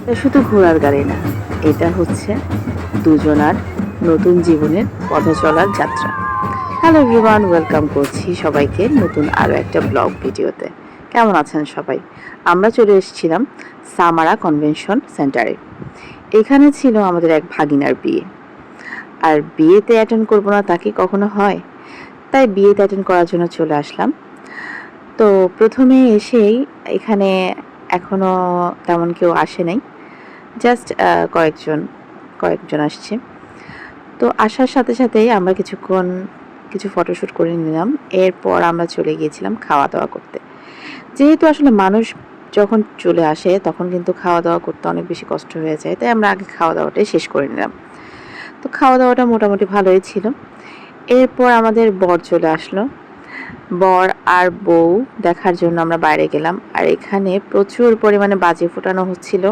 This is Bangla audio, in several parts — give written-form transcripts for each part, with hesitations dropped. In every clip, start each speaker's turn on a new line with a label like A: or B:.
A: এটা শুধু ঘোড়ার গাড়ি না, এটা হচ্ছে দুজনার নতুন জীবনের পথে চলার যাত্রা। হ্যালো এভরিওয়ান, ওয়েলকাম করছি সবাইকে নতুন আরও একটা ব্লগ ভিডিওতে। কেমন আছেন সবাই? আমরা চলে এসেছিলাম সামারা কনভেনশন সেন্টারে। এখানে ছিল আমাদের এক ভাগিনার বিয়ে, আর বিয়েতে অ্যাটেন্ড করবো না তা কি কখনো হয়? তাই বিয়েতে অ্যাটেন্ড করার জন্য চলে আসলাম। তো প্রথমে এসেই এখানে এখনও তেমন কেউ আসে নাই, জাস্ট কয়েকজন আসছে। তো আসার সাথে সাথেই আমরা কিছু ফটোশ্যুট করে নিলাম। এরপর আমরা চলে গিয়েছিলাম খাওয়া দাওয়া করতে। যেহেতু আসলে মানুষ যখন চলে আসে তখন কিন্তু খাওয়া দাওয়া করতে অনেক বেশি কষ্ট হয়ে যায়, তাই আমরা আগে খাওয়া দাওয়াটাই শেষ করে নিলাম। তো খাওয়া দাওয়াটা মোটামুটি ভালোই ছিল। এরপর আমাদের বর চলে আসলো। বর আর বউ দেখার জন্য আমরা বাইরে গেলাম। আর এখানে প্রচুর পরিমাণে বাজি ফোটানো হচ্ছিল,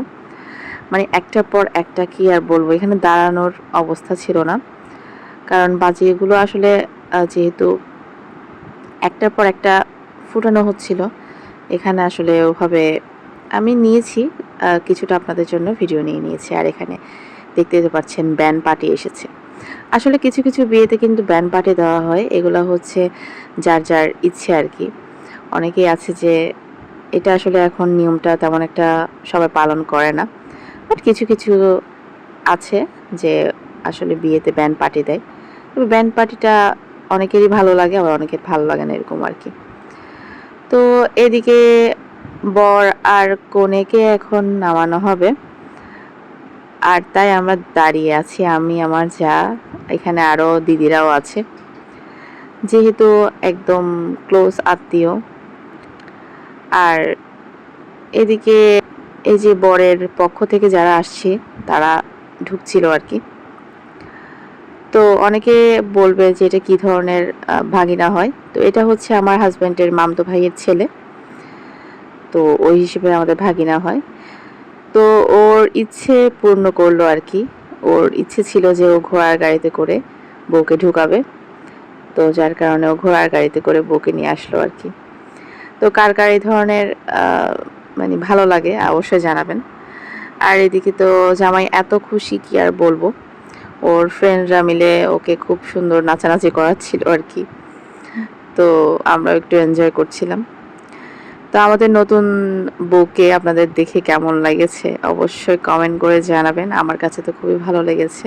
A: মানে একটার পর একটা, কি আর বলবো, এখানে দাঁড়ানোর অবস্থা ছিল না। কারণ বাজিগুলো আসলে যেহেতু একটার পর একটা ফুটানো হচ্ছিল, এখানে আসলে ওভাবে আমি নিয়েছি কিছুটা আপনাদের জন্য ভিডিও নিয়েছি। আর এখানে দেখতে পাচ্ছেন ব্যান্ড পার্টি এসেছে। আসলে কিছু কিছু বিয়েতে কিন্তু ব্যান্ড পার্টি দেওয়া হয়, এগুলো হচ্ছে যার যার ইচ্ছে আর কি। অনেকেই আছে যে এটা আসলে এখন নিয়মটা তেমন একটা সবাই পালন করে না, বাট কিছু কিছু আছে যে আসলে বিয়েতে ব্যান্ড পার্টি দেয়। তবে ব্যান্ড পার্টিটা অনেকেরই ভালো লাগে, আবার অনেকের ভালো লাগে না, এরকম আর কি। তো এদিকে বর আর কনেকে এখন নামানো হবে, আর তাই আমরা দাঁড়িয়ে আছি, আমি, আমার যা, এখানে আরও দিদিরাও আছে, যেহেতু একদম ক্লোজ আত্মীয়। আর এদিকে এই যে বরের পক্ষ থেকে যারা আসছে তারা ঢুকছিল আর কি। তো অনেকে বলবে যে এটা কি ধরনের ভাগিনা হয়। তো এটা হচ্ছে আমার হাজব্যান্ডের মামতো ভাইয়ের ছেলে, তো ওই হিসেবে আমাদের ভাগিনা হয়। তো ওর ইচ্ছে পূর্ণ করলো আর কি। ওর ইচ্ছে ছিল যে ও ঘোড়ার গাড়িতে করে বউকে ঢুকাবে, তো যার কারণে ও ঘোড়ার গাড়িতে করে বউকে নিয়ে আসলো আর কি। তো কার কার এই ধরনের মানে ভালো লাগে অবশ্যই জানাবেন। আর এদিকে তো জামাই এত খুশি, কি আর বলবো, ওর ফ্রেন্ডরা মিলে ওকে খুব সুন্দর নাচানাচি করাচ্ছিল আর কি। তো আমরা একটু এনজয় করছিলাম। তো আমাদের নতুন বউকে আপনাদের দেখে কেমন লেগেছে অবশ্যই কমেন্ট করে জানাবেন। আমার কাছে তো খুবই ভালো লেগেছে।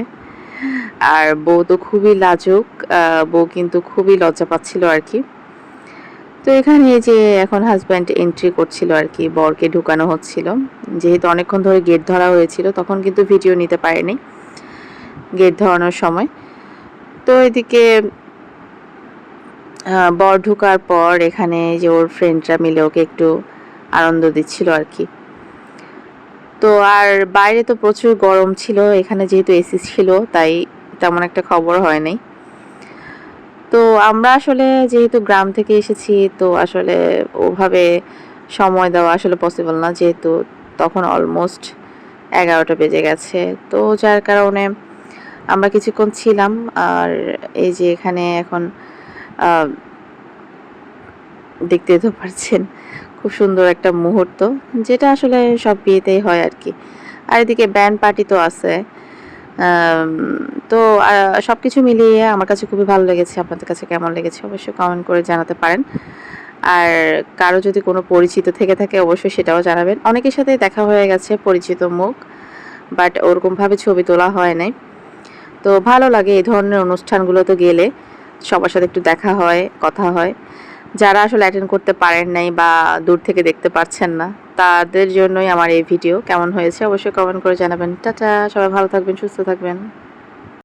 A: আর বউ তো খুবই লাজুক, বউ কিন্তু খুবই লজ্জা পাচ্ছিল আর কি। তো এখানে এই যে এখন হাজব্যান্ড এন্ট্রি করছিল আর কি, বরকে ঢুকানো হচ্ছিল। যেহেতু অনেকক্ষণ ধরে গেট ধরা হয়েছিল, তখন কিন্তু ভিডিও নিতে পারেনি গেট ধরানোর সময়। তো এদিকে বর ঢোকার পর এখানে যে ওর ফ্রেন্ডরা মিলে ওকে একটু আনন্দ দিচ্ছিল আর কি। তো আর বাইরে তো প্রচুর গরম ছিল, এখানে যেহেতু এসি ছিল তাই তেমন একটা খবর হয় নাই। তো আমরা আসলে যেহেতু গ্রাম থেকে এসেছি, তো আসলে ওভাবে সময় দেওয়া আসলে পসিবল না, যেহেতু তখন অলমোস্ট 11টা বেজে গেছে। তো যার কারণে আমরা কিছুক্ষণ ছিলাম। আর এই যে এখানে এখন দেখতে তো পারছেন খুব সুন্দর একটা মুহূর্ত, যেটা আসলে সব বিয়েতেই হয় আর কি। আর এদিকে ব্যান্ড পার্টি তো আছে। তো সব কিছু মিলিয়ে আমার কাছে খুবই ভালো লেগেছে। আপনাদের কাছে কেমন লেগেছে অবশ্যই কমেন্ট করে জানাতে পারেন। আর কারো যদি কোনো পরিচিত থেকে থাকে অবশ্যই সেটাও জানাবেন। অনেকের সাথে দেখা হয়ে গেছে পরিচিত মুখ, বাট ওরকমভাবে ছবি তোলা হয় নাই। তো ভালো লাগে এই ধরনের অনুষ্ঠানগুলোতে গেলে, সবার সাথে একটু দেখা হয়, কথা হয়। যারা আসলে অ্যাটেন্ড করতে পারেন নাই বা দূর থেকে দেখতে পাচ্ছেন না, তাদের জন্যই আমার এই ভিডিও। কেমন হয়েছে অবশ্যই কমেন্ট করে জানাবেন। টাটা, সবাই ভালো থাকবেন, সুস্থ থাকবেন।